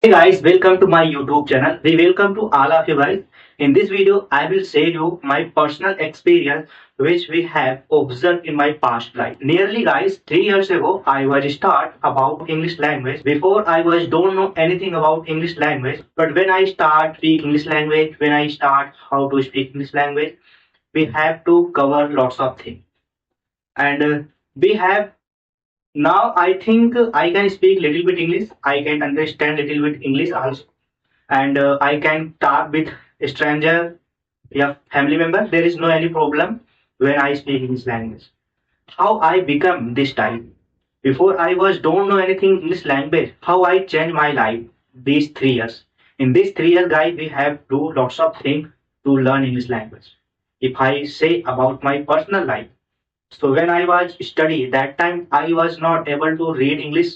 Hey guys, welcome to my YouTube channel. We welcome to all of you guys. In this video, I will share you my personal experience which we have observed in my past life. Nearly guys, 3 years ago, I was start about English language. Before I was don't know anything about English language, but when I start speak English language, when I start how to speak English language, we have to cover lots of things. And we have now I think I can speak little bit English. I can understand little bit English also and I can talk with a stranger, yeah, family member. There is no any problem when I speak English language. How I become this type? Before I was don't know anything English language. How I change my life these 3 years. In these 3 years, guys, we have do lots of things to learn English language. If I say about my personal life, so when I was study that time, I was not able to read English,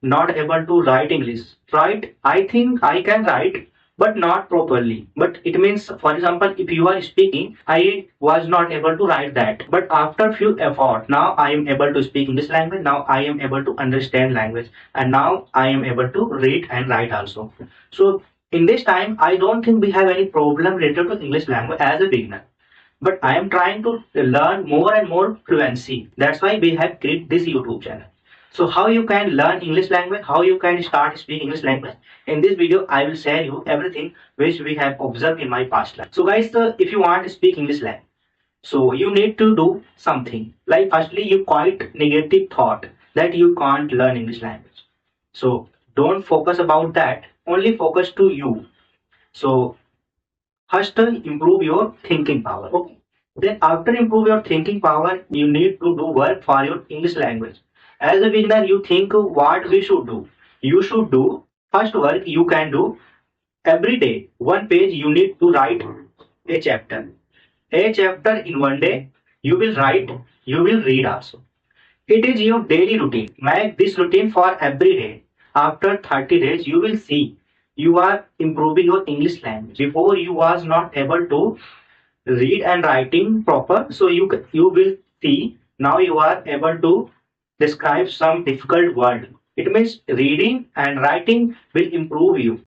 not able to write English. Right? I think I can write, but not properly. But it means, for example, if you are speaking, I was not able to write that. But after few effort, now I am able to speak English language. Now I am able to understand language, and now I am able to read and write also. So in this time, I don't think we have any problem related to English language as a beginner, but I am trying to learn more and more fluency. That's why we have created this YouTube channel. So how you can learn English language, how you can start speaking English language. In this video, I will share you everything which we have observed in my past life. So guys, if you want to speak English language, so you need to do something. Like firstly, you quite negative thought that you can't learn English language. So don't focus about that. Only focus to you. So first, improve your thinking power. Okay. Then after improve your thinking power, you need to do work for your English language. As a beginner, you think what we should do. You should do first work you can do every day. One page you need to write a chapter. A chapter in one day you will write, you will read also. It is your daily routine. Make this routine for every day. After 30 days, you will see you are improving your English language. Before you was not able to read and writing proper, so you will see now you are able to describe some difficult word. It means reading and writing will improve you.